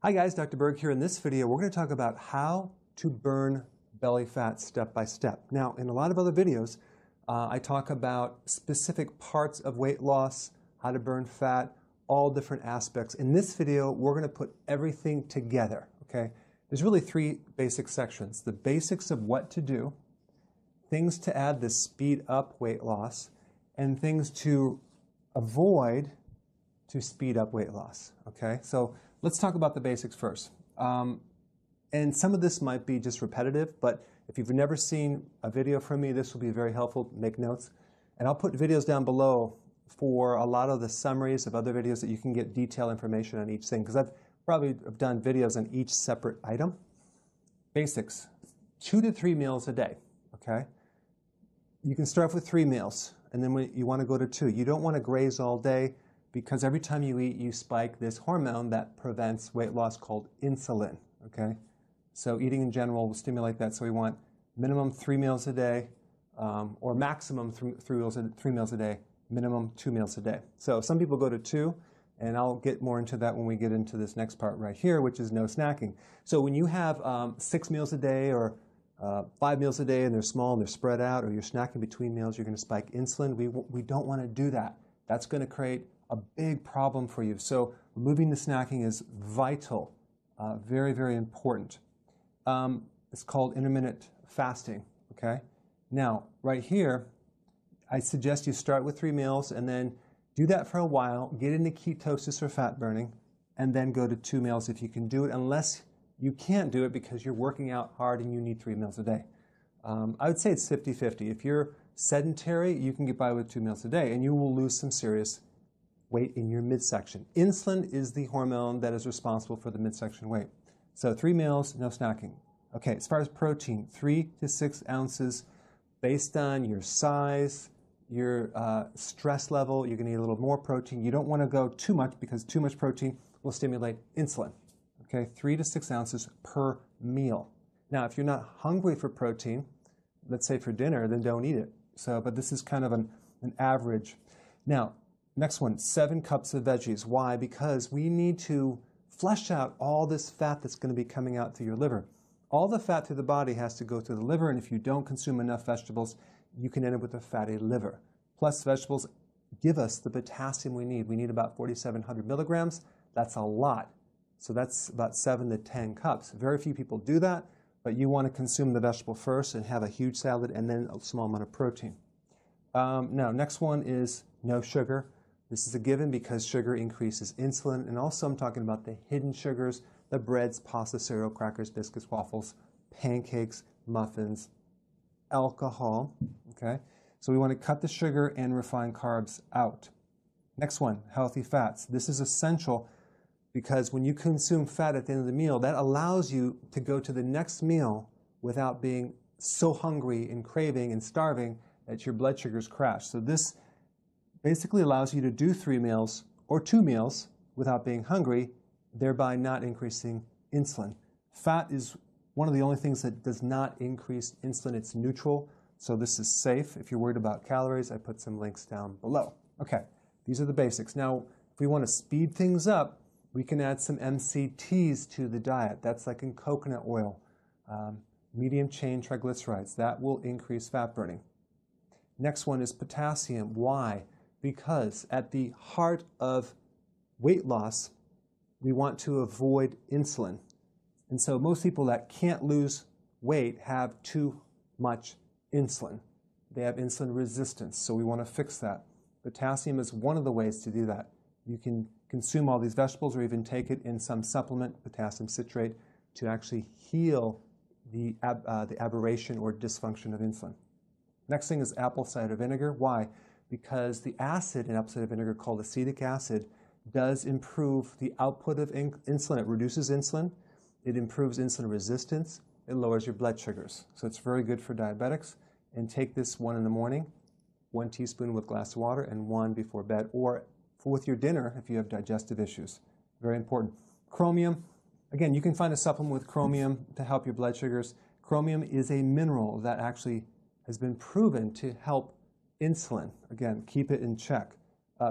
Hi guys, Dr. Berg here. In this video, we're going to talk about how to burn belly fat step by step. Now, in a lot of other videos, I talk about specific parts of weight loss, how to burn fat, all different aspects. In this video, we're going to put everything together, okay? There's really three basic sections. The basics of what to do, things to add to speed up weight loss, and things to avoid to speed up weight loss, okay? So let's talk about the basics first. And some of this might be just repetitive, but if you've never seen a video from me, this will be very helpful. Make notes. And I'll put videos down below for a lot of the summaries of other videos that you can get detailed information on each thing, because I've probably done videos on each separate item. Basics, 2 to 3 meals a day, okay? You can start with 3 meals, and then when you want to go to 2. You don't want to graze all day, because every time you eat, you spike this hormone that prevents weight loss called insulin, okay? So eating in general will stimulate that, so we want minimum 3 meals a day, or maximum 3 meals a day, minimum 2 meals a day. So some people go to 2, and I'll get more into that when we get into this next part right here, which is no snacking. So when you have 6 meals a day or 5 meals a day, and they're small and they're spread out, or you're snacking between meals, you're going to spike insulin. We don't want to do that. That's going to create a big problem for you. So removing the snacking is vital, very, very important. It's called intermittent fasting, okay? Now, right here, I suggest you start with 3 meals and then do that for a while, get into ketosis or fat burning, and then go to 2 meals if you can do it, unless you can't do it because you're working out hard and you need 3 meals a day. I would say it's 50-50. If you're sedentary, you can get by with 2 meals a day, and you will lose some serious weight in your midsection. Insulin is the hormone that is responsible for the midsection weight. So 3 meals, no snacking. Okay, as far as protein, 3 to 6 ounces based on your size, your stress level. You're going to need a little more protein. You don't want to go too much, because too much protein will stimulate insulin. Okay, 3 to 6 ounces per meal. Now, if you're not hungry for protein, let's say for dinner, then don't eat it. So, but this is kind of an average. Now, next one, 7 cups of veggies. Why? Because we need to flush out all this fat that's going to be coming out through your liver. All the fat through the body has to go through the liver, and if you don't consume enough vegetables, you can end up with a fatty liver. Plus, vegetables give us the potassium we need. We need about 4,700 milligrams. That's a lot. So that's about 7 to 10 cups. Very few people do that, but you want to consume the vegetable first and have a huge salad and then a small amount of protein. Now, next one is no sugar. This is a given because sugar increases insulin, and also I'm talking about the hidden sugars, the breads, pasta, cereal, crackers, biscuits, waffles, pancakes, muffins, alcohol, okay? So we want to cut the sugar and refined carbs out. Next one, healthy fats. This is essential because when you consume fat at the end of the meal, that allows you to go to the next meal without being so hungry and craving and starving that your blood sugars crash. So this basically allows you to do 3 meals or 2 meals without being hungry, thereby not increasing insulin. Fat is one of the only things that does not increase insulin. It's neutral, so this is safe. If you're worried about calories, I put some links down below. Okay, these are the basics. Now, if we want to speed things up, we can add some MCTs to the diet. That's like in coconut oil, medium chain triglycerides. That will increase fat burning. Next one is potassium. Why? Because at the heart of weight loss, we want to avoid insulin. And so most people that can't lose weight have too much insulin. They have insulin resistance, so we want to fix that. Potassium is one of the ways to do that. You can consume all these vegetables or even take it in some supplement, potassium citrate, to actually heal the aberration or dysfunction of insulin. Next thing is apple cider vinegar. Why? Because the acid in apple cider vinegar, called acetic acid, does improve the output of insulin. It reduces insulin. It improves insulin resistance. It lowers your blood sugars. So it's very good for diabetics. And take this 1 in the morning, 1 teaspoon with a glass of water, and 1 before bed, or with your dinner if you have digestive issues. Very important. Chromium. Again, you can find a supplement with chromium to help your blood sugars. Chromium is a mineral that actually has been proven to help insulin. Again, keep it in check.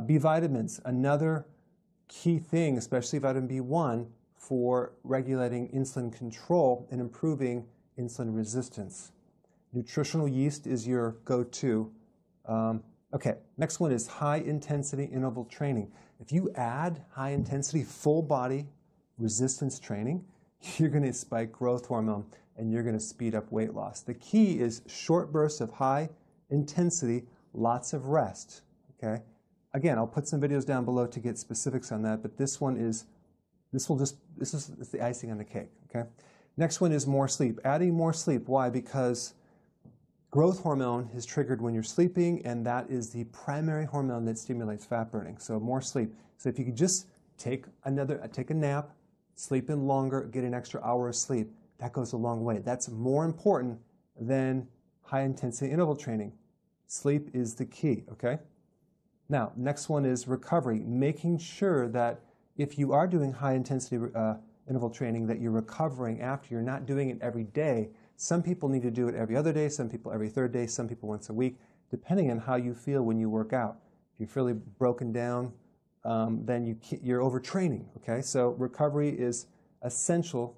B vitamins, another key thing, especially vitamin B1, for regulating insulin control and improving insulin resistance. Nutritional yeast is your go-to. Okay, next one is high-intensity interval training. If you add high-intensity full-body resistance training, you're going to spike growth hormone and you're going to speed up weight loss. The key is short bursts of high intensity, lots of rest. Okay. Again, I'll put some videos down below to get specifics on that, but this one is, this is the icing on the cake. Okay. Next one is more sleep. Adding more sleep. Why? Because growth hormone is triggered when you're sleeping, and that is the primary hormone that stimulates fat burning. So more sleep. So if you could just take a nap, sleep in longer, get an extra hour of sleep, that goes a long way. That's more important than high-intensity interval training. Sleep is the key, okay? Now, next one is recovery, making sure that if you are doing high-intensity interval training, that you're recovering after. You're not doing it every day. Some people need to do it every other day, some people every third day, some people once a week, depending on how you feel when you work out. If you're fairly broken down, then you're overtraining, okay? So recovery is essential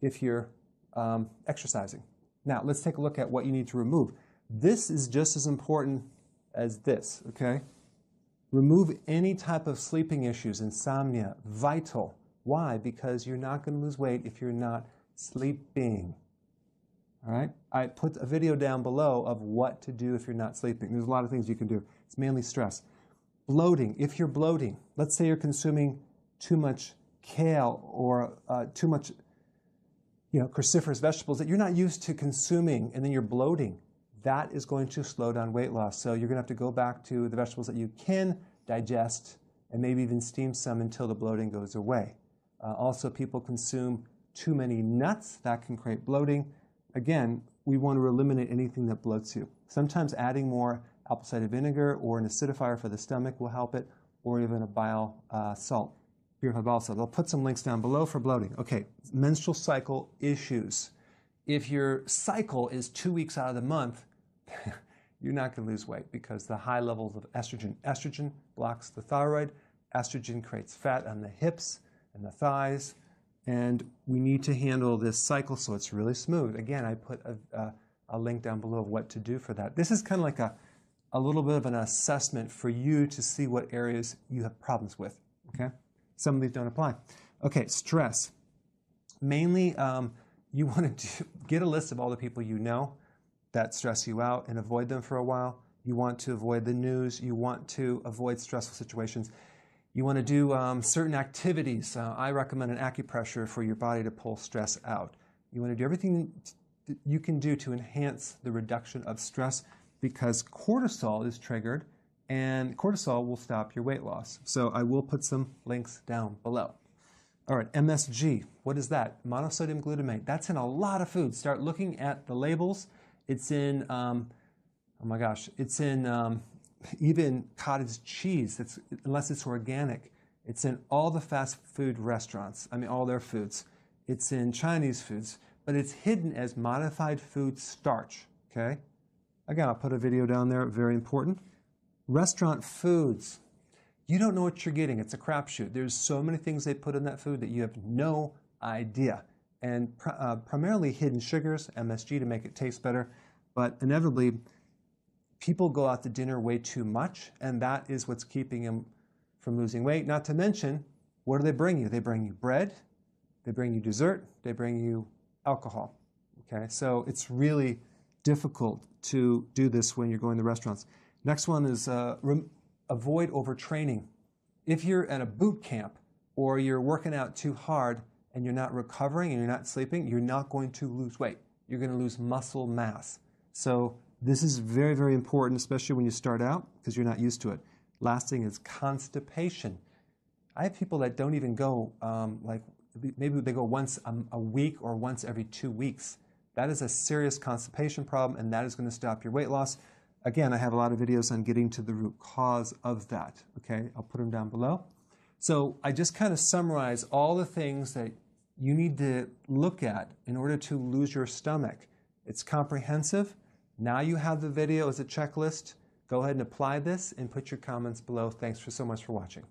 if you're exercising. Now, let's take a look at what you need to remove. This is just as important as this, okay? Remove any type of sleeping issues, insomnia, vital. Why? Because you're not going to lose weight if you're not sleeping. All right? I put a video down below of what to do if you're not sleeping. There's a lot of things you can do. It's mainly stress. Bloating. If you're bloating, let's say you're consuming too much kale or too much cruciferous vegetables that you're not used to consuming, and then you're bloating, that is going to slow down weight loss. So you're going to have to go back to the vegetables that you can digest and maybe even steam some until the bloating goes away. Also, people consume too many nuts. That can create bloating. Again, we want to eliminate anything that bloats you. Sometimes adding more apple cider vinegar or an acidifier for the stomach will help it, or even a bile salt. Purified bile salt. I'll put some links down below for bloating. Okay, menstrual cycle issues. If your cycle is 2 weeks out of the month, you're not going to lose weight because the high levels of estrogen. Estrogen blocks the thyroid. Estrogen creates fat on the hips and the thighs. And we need to handle this cycle so it's really smooth. Again, I put a link down below of what to do for that. This is kind of like a little bit of an assessment for you to see what areas you have problems with. Okay? Some of these don't apply. Okay, stress. Mainly, you want to get a list of all the people you know that stress you out and avoid them for a while. You want to avoid the news. You want to avoid stressful situations. You want to do certain activities. I recommend an acupressure for your body to pull stress out. You want to do everything you can do to enhance the reduction of stress because cortisol is triggered and cortisol will stop your weight loss. So I will put some links down below. All right, MSG, what is that? Monosodium glutamate. That's in a lot of foods. Start looking at the labels. It's in, oh my gosh, it's in even cottage cheese, unless it's organic. It's in all the fast food restaurants, I mean all their foods. It's in Chinese foods, but it's hidden as modified food starch, okay? Again, I'll put a video down there, very important. Restaurant foods. You don't know what you're getting. It's a crapshoot. There's so many things they put in that food that you have no idea. And primarily hidden sugars, MSG, to make it taste better. But inevitably, people go out to dinner way too much, and that is what's keeping them from losing weight. Not to mention, what do they bring you? They bring you bread, they bring you dessert, they bring you alcohol. Okay, so it's really difficult to do this when you're going to restaurants. Next one is avoid overtraining. If you're at a boot camp or you're working out too hard and you're not recovering and you're not sleeping, you're not going to lose weight. You're going to lose muscle mass. So this is very, very important, especially when you start out because you're not used to it. Last thing is constipation. I have people that don't even go, maybe they go once a week or once every 2 weeks. That is a serious constipation problem, and that is going to stop your weight loss. Again, I have a lot of videos on getting to the root cause of that. Okay, I'll put them down below. So I just kind of summarize all the things that you need to look at in order to lose your stomach. It's comprehensive. Now you have the video as a checklist. Go ahead and apply this and put your comments below. Thanks so much for watching.